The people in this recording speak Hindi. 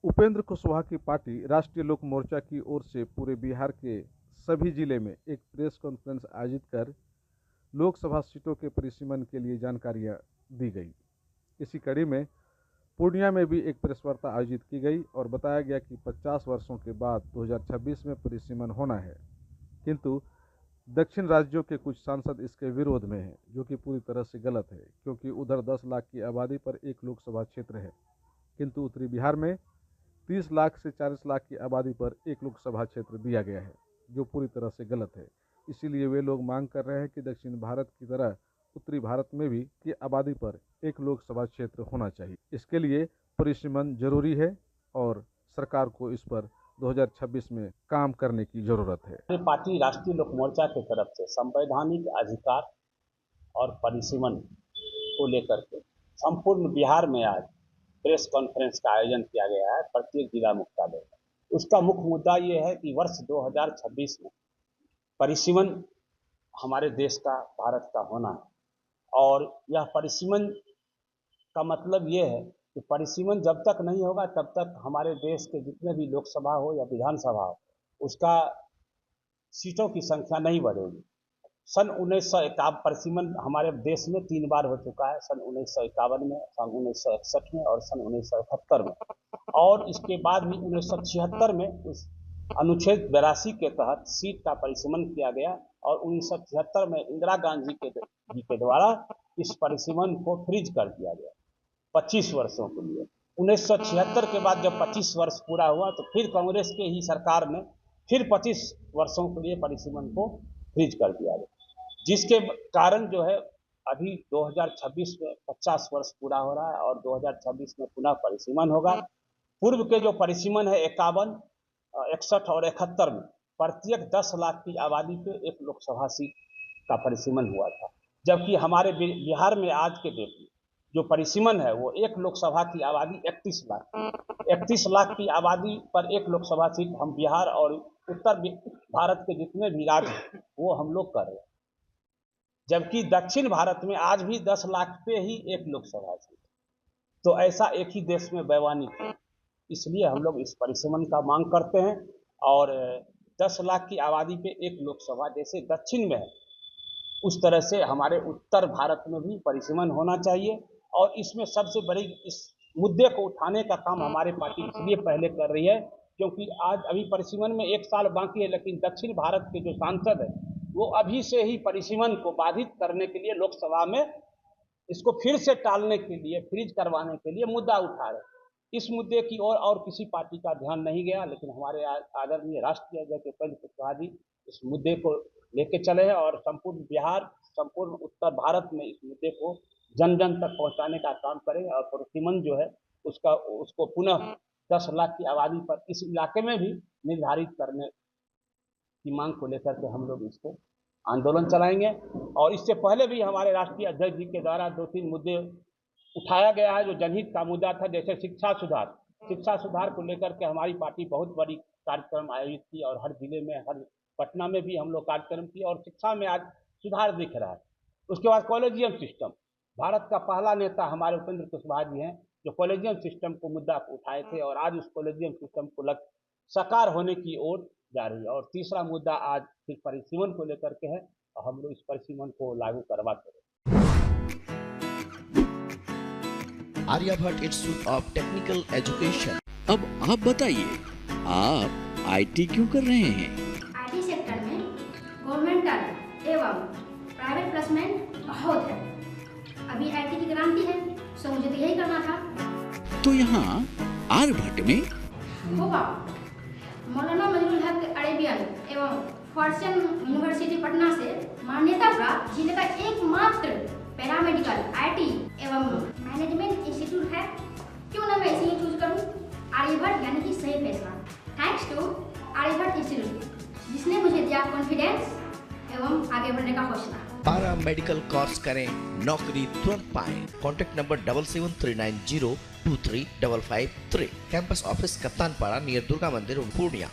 उपेंद्र कुशवाहा की पार्टी राष्ट्रीय लोक मोर्चा की ओर से पूरे बिहार के सभी जिले में एक प्रेस कॉन्फ्रेंस आयोजित कर लोकसभा सीटों के परिसीमन के लिए जानकारियां दी गई। इसी कड़ी में पूर्णिया में भी एक प्रेस वार्ता आयोजित की गई और बताया गया कि 50 वर्षों के बाद 2026 में परिसीमन होना है, किंतु दक्षिण राज्यों के कुछ सांसद इसके विरोध में हैं, जो कि पूरी तरह से गलत है, क्योंकि उधर 10 लाख की आबादी पर एक लोकसभा क्षेत्र है, किंतु उत्तरी बिहार में 30 लाख से 40 लाख की आबादी पर एक लोकसभा क्षेत्र दिया गया है, जो पूरी तरह से गलत है। इसीलिए वे लोग मांग कर रहे हैं कि दक्षिण भारत की तरह उत्तरी भारत में भी की आबादी पर एक लोकसभा क्षेत्र होना चाहिए। इसके लिए परिसीमन जरूरी है और सरकार को इस पर 2026 में काम करने की जरूरत है। पार्टी राष्ट्रीय लोक मोर्चा की तरफ से संवैधानिक अधिकार और परिसीमन को लेकर के संपूर्ण बिहार में आज प्रेस कॉन्फ्रेंस का आयोजन किया गया है प्रत्येक जिला मुख्यालय में। उसका मुख्य मुद्दा ये है कि वर्ष 2026 में परिसीमन हमारे देश का, भारत का होना है और यह परिसीमन का मतलब ये है कि परिसीमन जब तक नहीं होगा तब तक हमारे देश के जितने भी लोकसभा हो या विधानसभा हो उसका सीटों की संख्या नहीं बढ़ेगी। सन 1951 परिसीमन हमारे देश में 3 बार हो चुका है, सन 1951 में, सन 1961 में और सन 1971 में, और इसके बाद भी 1976 में उस अनुच्छेद 82 के तहत सीट का परिसीमन किया गया और 1976 में इंदिरा गांधी जी के द्वारा इस परिसीमन को फ्रीज कर दिया गया 25 वर्षों के लिए। 1976 के बाद जब 25 वर्ष पूरा हुआ तो फिर कांग्रेस के ही सरकार ने फिर 25 वर्षों के लिए परिसीमन को फ्रीज कर दिया गया, जिसके कारण जो है अभी 2026 में 50 वर्ष पूरा हो रहा है और 2026 में पुनः परिसीमन होगा। पूर्व के जो परिसीमन है 51, 61 और 71 में प्रत्येक 10 लाख की आबादी पे एक लोकसभा सीट का परिसीमन हुआ था, जबकि हमारे बिहार में आज के डेट में जो परिसीमन है वो एक लोकसभा की आबादी 31 लाख की आबादी पर एक लोकसभा सीट हम बिहार और उत्तर भारत के जितने भी राज्य हैं वो हम लोग कर रहे हैं, जबकि दक्षिण भारत में आज भी 10 लाख पे ही एक लोकसभा सीट। तो ऐसा एक ही देश में वैवानिक है, इसलिए हम लोग इस परिसीमन का मांग करते हैं और 10 लाख की आबादी पे एक लोकसभा जैसे दक्षिण में है उस तरह से हमारे उत्तर भारत में भी परिसीमन होना चाहिए। और इसमें सबसे बड़ी इस मुद्दे को उठाने का काम हमारे पार्टी इसलिए पहले कर रही है क्योंकि आज अभी परिसीमन में 1 साल बाकी है, लेकिन दक्षिण भारत के जो सांसद है वो अभी से ही परिसीमन को बाधित करने के लिए लोकसभा में इसको फिर से टालने के लिए, फ्रीज करवाने के लिए मुद्दा उठा रहे। इस मुद्दे की ओर और किसी पार्टी का ध्यान नहीं गया, लेकिन हमारे आदरणीय राष्ट्रीय अध्यक्ष उपेंद्र कुशवाहा जी इस मुद्दे को लेके चले हैं और संपूर्ण बिहार, संपूर्ण उत्तर भारत में इस मुद्दे को जन जन तक पहुंचाने का काम करें और परिसीमन जो है उसको पुनः 10 लाख की आबादी पर इस इलाके में भी निर्धारित करने की मांग को लेकर के हम लोग इसको आंदोलन चलाएंगे। और इससे पहले भी हमारे राष्ट्रीय अध्यक्ष जी के द्वारा 2-3 मुद्दे उठाया गया है जो जनहित का मुद्दा था, जैसे शिक्षा सुधार को लेकर के हमारी पार्टी बहुत बड़ी कार्यक्रम आयोजित की और हर जिले में, हर पटना में भी हम लोग कार्यक्रम किए और शिक्षा में आज सुधार दिख रहा है। उसके बाद कॉलेजियम सिस्टम, भारत का पहला नेता हमारे उपेंद्र कुशवाहा जी हैं जो कॉलेजियम सिस्टम को मुद्दा उठाए थे और आज उस कॉलेजियम सिस्टम को साकार होने की ओर जा रही है। और तीसरा मुद्दा आज फिर परिसीमन को लेकर के है और हम लोग इस परिसीमन को लागू करवा करें। Aryabhatta institute of technical education. अब आप बताइए, आप आईटी क्यों कर रहे हैं? आईटी सेक्टर में गवर्नमेंटल एवं प्राइवेट प्लेसमेंट बहुत है। अभी आईटी की क्रांति है, सो मुझे तो यही करना था। तो यहाँ आर्यभट्ट में होगा मौलाना मजरूल हक अरेबियन एवं फॉर्च्यून यूनिवर्सिटी पटना से मान्यता प्राप्त जिले का एकमात्र पैरामेडिकल आईटी एवं मैनेजमेंट इंस्टीट्यूट है। क्यों ना मैं इसे ही चूज करूं? आर्यभट्ट यानी कि सही फैसला। थैंक्स टू आर्यभट्ट इंस्टीट्यूट जिसने मुझे दिया कॉन्फिडेंस एवं आगे बढ़ने का हौसला। पारा मेडिकल कोर्स करें, नौकरी तुरंत पाएं। Contact number 7739023553। Campus office Kaptanpara near Durga Mandir Purnia.